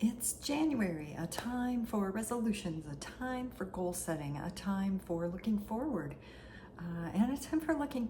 It's January, a time for resolutions, a time for goal setting, a time for looking forward, and a time for looking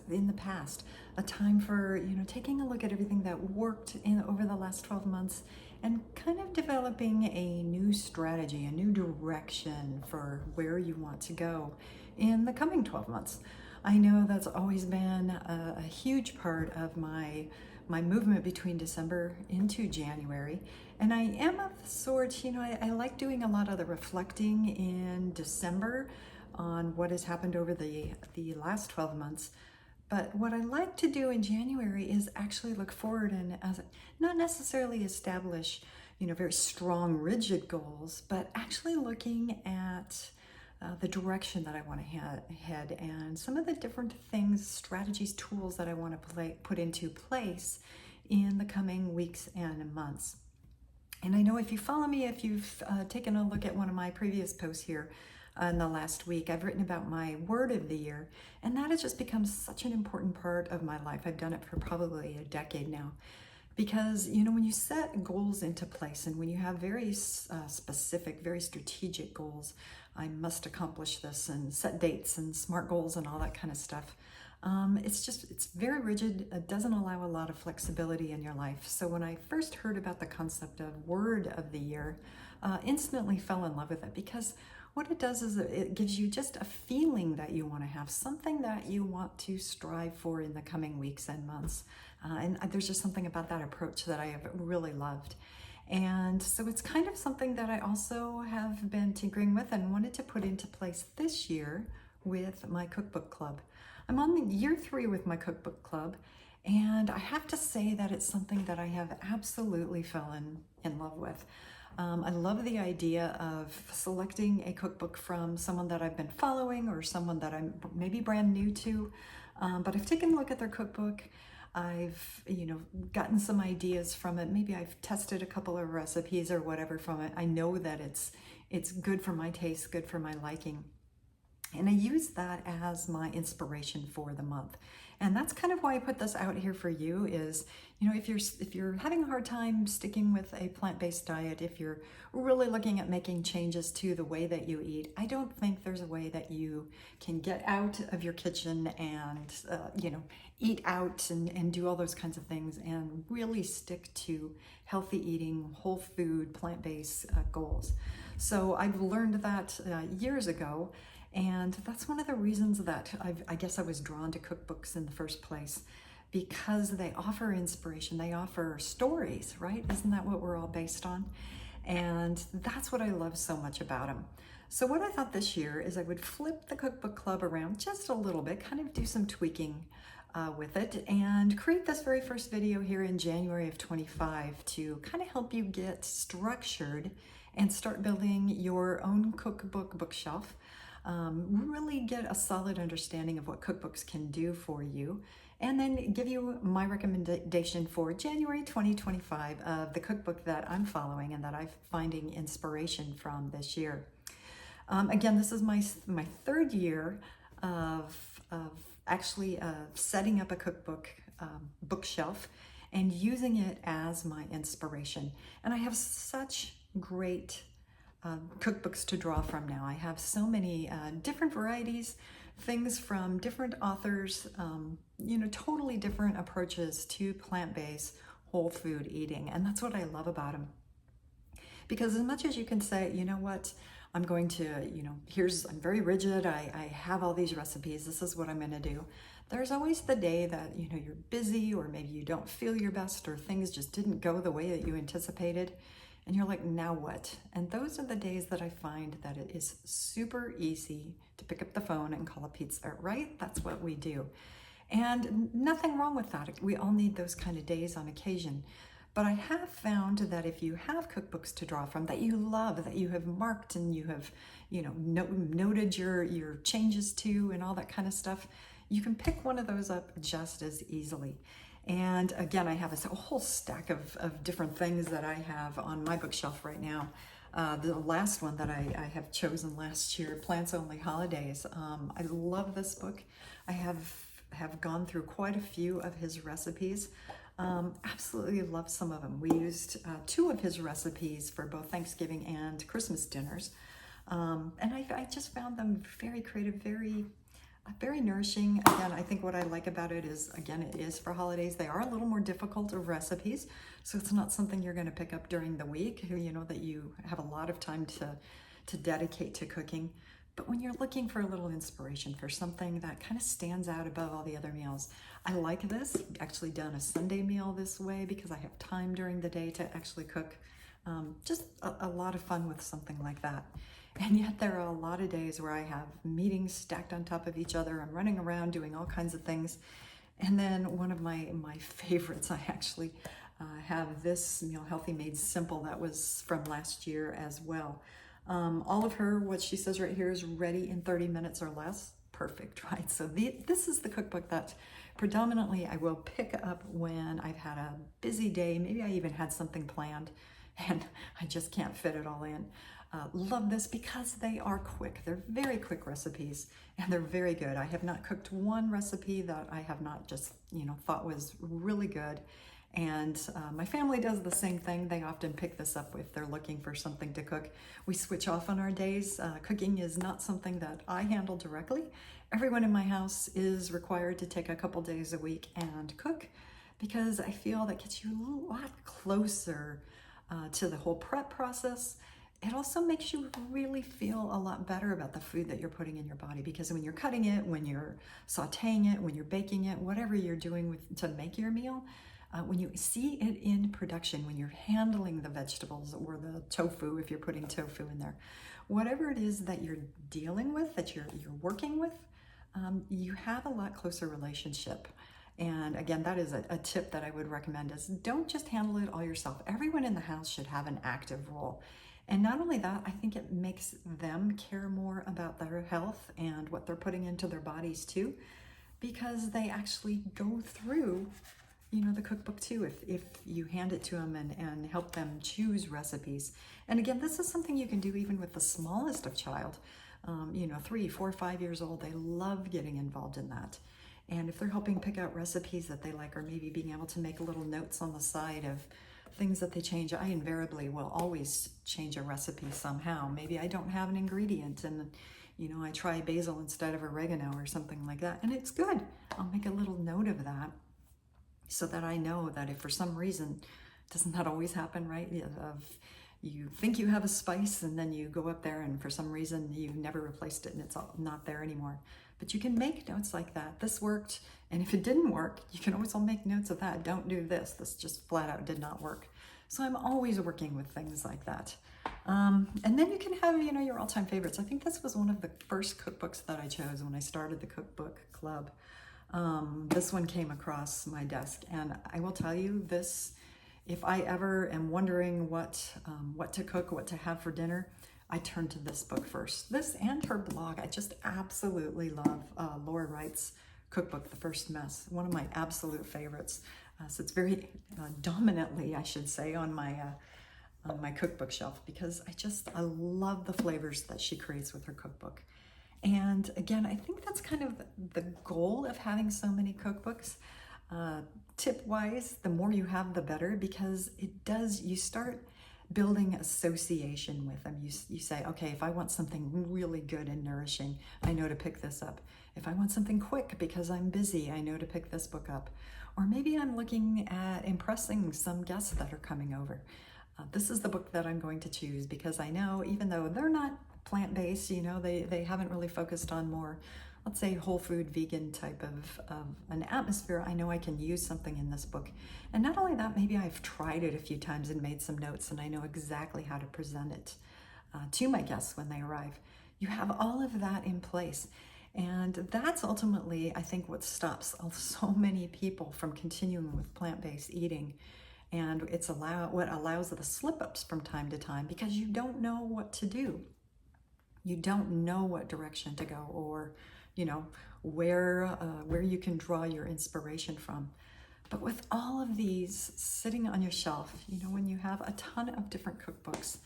in the past, a time for taking a look at everything that worked in over the last 12 months and kind of developing a new strategy, a new direction for where you want to go in the coming 12 months. I know that's always been a huge part of my movement between December into January. And I am of the sort, I like doing a lot of the reflecting in December on what has happened over the last 12 months. But what I like to do in January is actually look forward and not necessarily establish, very strong, rigid goals, but actually looking at the direction that I want to head and some of the different things, strategies, tools that I want to put into place in the coming weeks and months. And I know if you follow me, if you've taken a look at one of my previous posts here in the last week, I've written about my word of the year, and that has just become such an important part of my life. I've done it for probably a decade now. Because, when you set goals into place and when you have very specific, very strategic goals, I must accomplish this and set dates and SMART goals and all that kind of stuff. It's very rigid. It doesn't allow a lot of flexibility in your life. So when I first heard about the concept of word of the year, instantly fell in love with it because what it does is it gives you just a feeling that you want to have, something that you want to strive for in the coming weeks and months. And there's just something about that approach that I have really loved. And so it's kind of something that I also have been tinkering with and wanted to put into place this year with my Cookbook Club. I'm on year 3 with my Cookbook Club, and I have to say that it's something that I have absolutely fallen in love with. I love the idea of selecting a cookbook from someone that I've been following or someone that I'm maybe brand new to, but I've taken a look at their cookbook. I've, gotten some ideas from it. Maybe I've tested a couple of recipes or whatever from it. I know that it's good for my taste, good for my liking. And I use that as my inspiration for the month. And that's kind of why I put this out here for you is, if you're having a hard time sticking with a plant-based diet, if you're really looking at making changes to the way that you eat, I don't think there's a way that you can get out of your kitchen and, eat out and do all those kinds of things and really stick to healthy eating, whole food, plant-based goals. So I've learned that years ago. And that's one of the reasons that I guess I was drawn to cookbooks in the first place, because they offer inspiration, they offer stories, right? Isn't that what we're all based on? And that's what I love so much about them. So what I thought this year is I would flip the Cookbook Club around just a little bit, kind of do some tweaking with it, and create this very first video here in January of 25 to kind of help you get structured and start building your own cookbook bookshelf. Really get a solid understanding of what cookbooks can do for you, and then give you my recommendation for January 2025 of the cookbook that I'm following and that I'm finding inspiration from this year. Again, this is my third year of actually setting up a cookbook bookshelf and using it as my inspiration. And I have such great cookbooks to draw from now. I have so many different varieties, things from different authors, totally different approaches to plant-based whole food eating. And that's what I love about them. Because as much as you can say, I'm going to, I'm very rigid, I have all these recipes, this is what I'm going to do. There's always the day that, you're busy, or maybe you don't feel your best, or things just didn't go the way that you anticipated. And you're like, now what? And those are the days that I find that it is super easy to pick up the phone and call a pizza, right? That's what we do. And nothing wrong with that. We all need those kind of days on occasion. But I have found that if you have cookbooks to draw from that you love, that you have marked and you have, noted your changes to and all that kind of stuff, you can pick one of those up just as easily. And again, I have a whole stack of different things that I have on my bookshelf right now. The last one that I have chosen last year, Plants Only Holidays. I love this book. I have gone through quite a few of his recipes. Absolutely love some of them. We used two of his recipes for both Thanksgiving and Christmas dinners. And I just found them very creative, very nourishing. Again, I think what I like about it is, again, it is for holidays. They are a little more difficult of recipes, so it's not something you're going to pick up during the week, that you have a lot of time to dedicate to cooking. But when you're looking for a little inspiration for something that kind of stands out above all the other meals, I like this. Actually done a Sunday meal this way because I have time during the day to actually cook. Just a lot of fun with something like that. And yet there are a lot of days where I have meetings stacked on top of each other. I'm running around doing all kinds of things. And then one of my favorites, I actually have this meal, Healthy Made Simple, that was from last year as well. All of her, what she says right here, is ready in 30 minutes or less. Perfect, right? So this is the cookbook that predominantly I will pick up when I've had a busy day. Maybe I even had something planned and I just can't fit it all in. Love this because they are quick. They're very quick recipes and they're very good. I have not cooked one recipe that I have not just, thought was really good. And my family does the same thing. They often pick this up if they're looking for something to cook. We switch off on our days. Cooking is not something that I handle directly. Everyone in my house is required to take a couple days a week and cook because I feel that gets you a lot closer to the whole prep process. It also makes you really feel a lot better about the food that you're putting in your body, because when you're cutting it, when you're sauteing it, when you're baking it, whatever you're doing to make your meal, when you see it in production, when you're handling the vegetables or the tofu, if you're putting tofu in there, whatever it is that you're dealing with, that you're working with, you have a lot closer relationship. And again, that is a tip that I would recommend, is don't just handle it all yourself. Everyone in the house should have an active role. And not only that, I think it makes them care more about their health and what they're putting into their bodies too, because they actually go through, the cookbook too, if you hand it to them and help them choose recipes. And again, this is something you can do even with the smallest of child, 3, 4, 5 years old. They love getting involved in that. And if they're helping pick out recipes that they like, or maybe being able to make little notes on the side of things that they change, I invariably will always change a recipe somehow. Maybe I don't have an ingredient and I try basil instead of oregano or something like that, and it's good. I'll make a little note of that so that I know that if for some reason, doesn't that always happen, right? You think you have a spice and then you go up there and for some reason you've never replaced it and it's not there anymore. But you can make notes like that. This worked, and if it didn't work, you can always make notes of that. Don't do this. This just flat out did not work. So I'm always working with things like that. And then you can have, your all-time favorites. I think this was one of the first cookbooks that I chose when I started the Cookbook Club. This one came across my desk, and I will tell you this, if I ever am wondering what to cook, what to have for dinner, I turn to this book first. This and her blog. I just absolutely love Laura Wright's cookbook, The First Mess. One of my absolute favorites. So it's very dominantly, I should say, on my cookbook shelf, because I love the flavors that she creates with her cookbook. And again, I think that's kind of the goal of having so many cookbooks. Tip-wise, the more you have, the better, because you start building association with them. You say, okay, if I want something really good and nourishing, I know to pick this up. If I want something quick because I'm busy, I know to pick this book up. Or maybe I'm looking at impressing some guests that are coming over. This is the book that I'm going to choose, because I know, even though they're not plant-based, they haven't really focused on more, let's say, whole food, vegan type of an atmosphere, I know I can use something in this book. And not only that, maybe I've tried it a few times and made some notes, and I know exactly how to present it to my guests when they arrive. You have all of that in place. And that's ultimately, I think, what stops so many people from continuing with plant-based eating. And it's what allows the slip-ups from time to time, because you don't know what to do. You don't know what direction to go, or where you can draw your inspiration from. But with all of these sitting on your shelf, when you have a ton of different cookbooks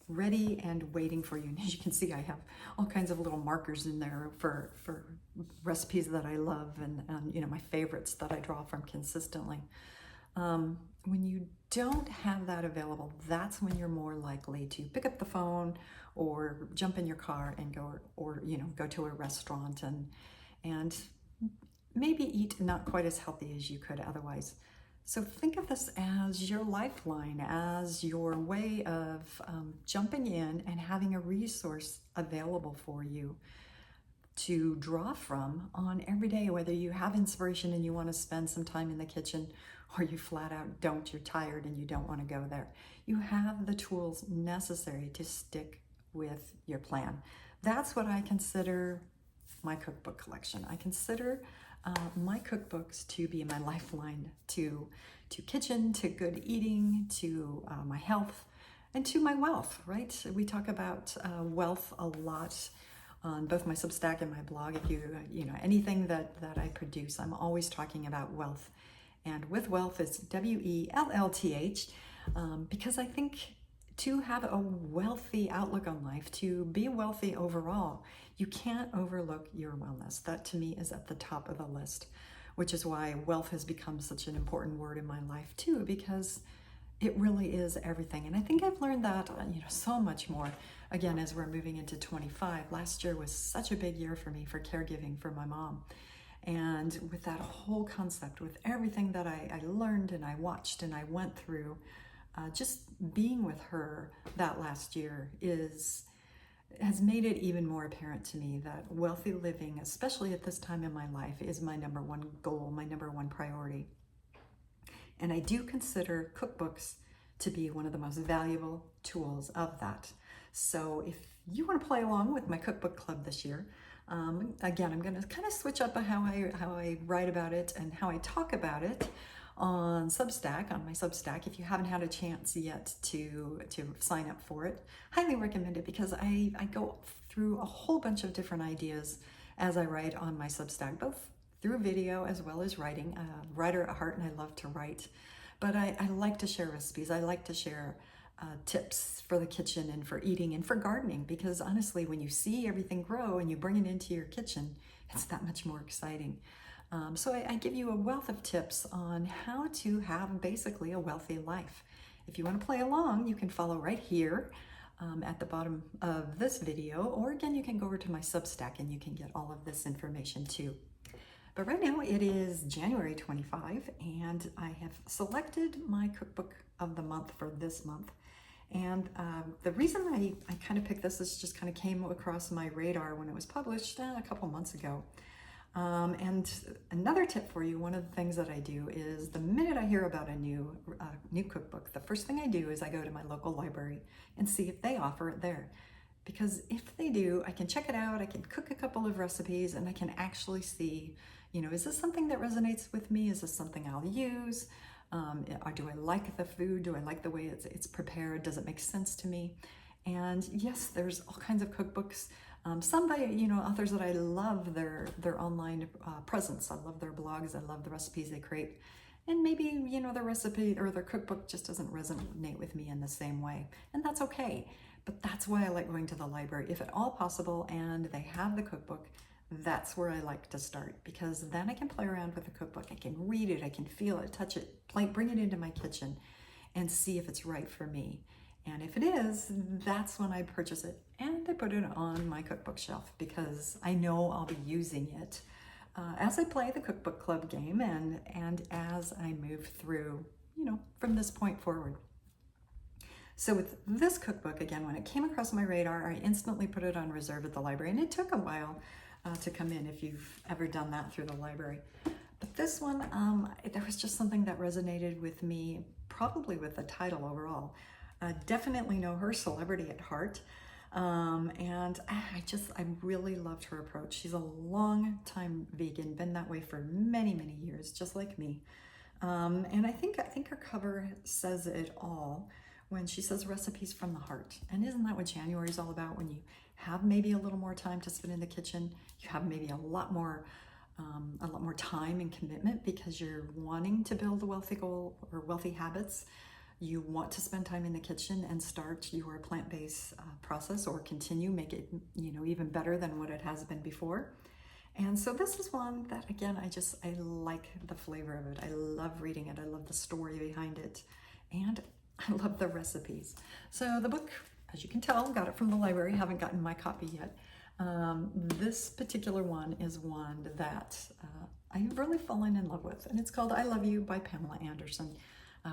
ready and waiting for you, and as you can see, I have all kinds of little markers in there for recipes that I love, and my favorites that I draw from consistently. When you don't have that available, that's when you're more likely to pick up the phone or jump in your car and go, or go to a restaurant and maybe eat not quite as healthy as you could otherwise. So think of this as your lifeline, as your way of jumping in and having a resource available for you to draw from on every day, whether you have inspiration and you want to spend some time in the kitchen, or you flat out don't, you're tired and you don't want to go there. You have the tools necessary to stick with your plan. That's what I consider my cookbook collection. I consider my cookbooks to be my lifeline to kitchen, to good eating, to my health, and to my wealth, right? We talk about wealth a lot on both my Substack and my blog. If anything that I produce, I'm always talking about wealth. And with wealth is WELLTH, because I think to have a wealthy outlook on life, to be wealthy overall, you can't overlook your wellness. That to me is at the top of the list, which is why wealth has become such an important word in my life too, because it really is everything. And I think I've learned that, so much more, again, as we're moving into 25. Last year was such a big year for me for caregiving for my mom. And with that whole concept, with everything that I learned and I watched and I went through, just being with her that last year has made it even more apparent to me that wealthy living, especially at this time in my life, is my number one goal, my number one priority. And I do consider cookbooks to be one of the most valuable tools of that. So if you want to play along with my Cookbook Club this year, again, I'm going to kind of switch up how I write about it and how I talk about it on Substack, on my Substack. If you haven't had a chance yet to sign up for it, highly recommend it, because I go through a whole bunch of different ideas as I write on my Substack, both through video as well as writing. Writer at heart, and I love to write, but I like to share recipes. I like to share tips for the kitchen and for eating and for gardening, because honestly, when you see everything grow and you bring it into your kitchen, it's that much more exciting. So I give you a wealth of tips on how to have basically a wealthy life. If you want to play along, you can follow right here at the bottom of this video, or again, you can go over to my Substack and you can get all of this information too. But right now it is January 25, and I have selected my cookbook of the month for this month. And the reason I kind of picked this just kind of came across my radar when it was published a couple months ago. And another tip for you, one of the things that I do is the minute I hear about a new cookbook, the first thing I do is I go to my local library and see if they offer it there. Because if they do, I can check it out, I can cook a couple of recipes, and I can actually see, is this something that resonates with me? Is this something I'll use? Or do I like the food? Do I like the way it's prepared? Does it make sense to me? And yes, there's all kinds of cookbooks. Some by authors that I love their online presence. I love their blogs. I love the recipes they create. And maybe their recipe or their cookbook just doesn't resonate with me in the same way, and that's okay. But that's why I like going to the library, if at all possible, and they have the cookbook. That's where I like to start, because then I can play around with the cookbook. I can read it, I can feel it, touch it, bring it into my kitchen and see if it's right for me. And if it is, that's when I purchase it and I put it on my cookbook shelf, because I know I'll be using it as I play the Cookbook Club game and as I move through, from this point forward. So with this cookbook, again, when it came across my radar, I instantly put it on reserve at the library, and it took a while to come in, if you've ever done that through the library. But this one, there was just something that resonated with me, probably with the title overall. Definitely know her, celebrity at heart. And I really loved her approach. She's a long-time vegan, been that way for many, many years, just like me. And I think her cover says it all when she says recipes from the heart. And isn't that what January is all about? When you have maybe a little more time to spend in the kitchen, you have maybe a lot more time and commitment because you're wanting to build a wealthy goal or wealthy habits. You want to spend time in the kitchen and start your plant-based process, or continue, make it even better than what it has been before. And so this is one that, again, I like the flavor of it. I love reading it. I love the story behind it. And I love the recipes. So the book, as you can tell, got it from the library. Haven't gotten my copy yet. This particular one is one that I've really fallen in love with. And it's called I Love You by Pamela Anderson.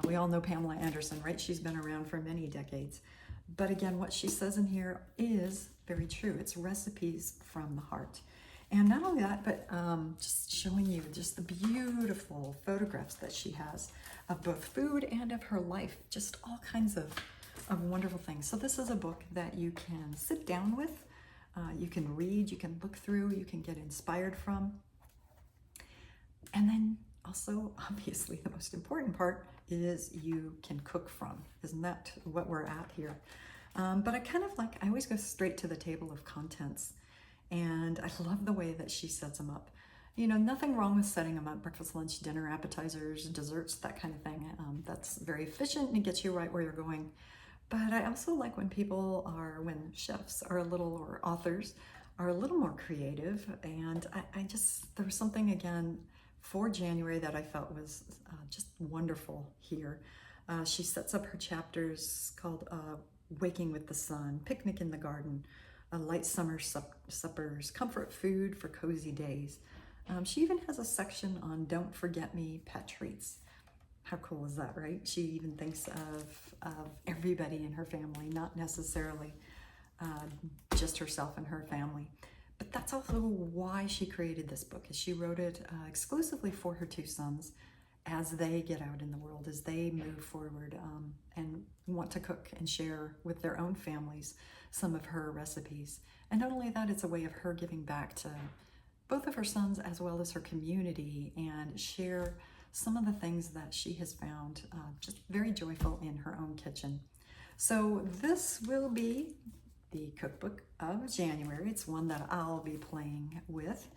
We all know Pamela Anderson, right? She's been around for many decades. But again, what she says in here is very true. It's recipes from the heart. And not only that, but just showing you just the beautiful photographs that she has of both food and of her life. Just all kinds of wonderful things. So this is a book that you can sit down with, you can read, you can look through, you can get inspired from. And then also, obviously, the most important part is you can cook from. Isn't that what we're at here? But I always go straight to the table of contents. And I love the way that she sets them up. You know, nothing wrong with setting them up, breakfast, lunch, dinner, appetizers, desserts, that kind of thing. That's very efficient and it gets you right where you're going. But I also like when when chefs are or authors are a little more creative. And there was something, again, for January that I felt was just wonderful here. She sets up her chapters called Waking with the Sun, Picnic in the Garden, Light Summer Suppers, Comfort Food for Cozy Days. She even has a section on Don't Forget Me Pet Treats. How cool is that, right? She even thinks of everybody in her family, not necessarily just herself and her family. But that's also why she created this book, is she wrote it exclusively for her two sons as they get out in the world, as they move forward and want to cook and share with their own families some of her recipes. And not only that, it's a way of her giving back to both of her sons as well as her community and share some of the things that she has found just very joyful in her own kitchen. So this will be the cookbook of January. It's one that I'll be playing with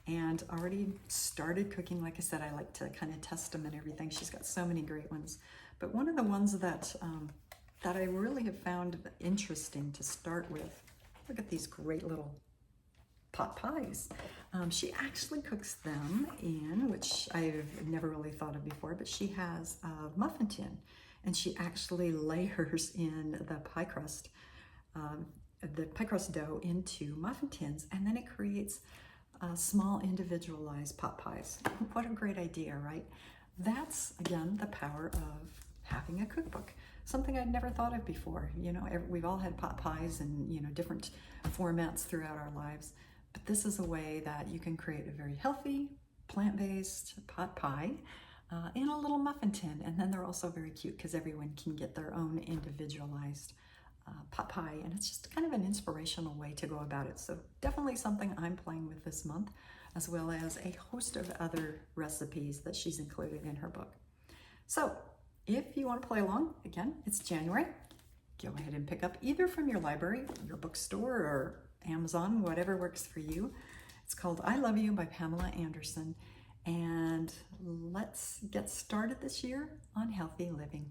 and already started cooking. Like I said, I like to kind of test them and everything. She's got so many great ones. But one of the ones that I really have found interesting to start with, look at these great little pot pies. She actually cooks them in, which I've never really thought of before, but she has a muffin tin and she actually layers in the pie crust dough into muffin tins, and then it creates small individualized pot pies. What a great idea, right? That's, again, the power of having a cookbook. Something I'd never thought of before. You know, we've all had pot pies in, different formats throughout our lives, but this is a way that you can create a very healthy, plant-based pot pie in a little muffin tin. And then they're also very cute because everyone can get their own individualized pot pie, and it's just kind of an inspirational way to go about it. So definitely something I'm playing with this month, as well as a host of other recipes that she's included in her book. So if you want to play along, again, it's January. Go ahead and pick up either from your library, your bookstore, or Amazon, whatever works for you. It's called I Love You by Pamela Anderson. And let's get started this year on healthy living.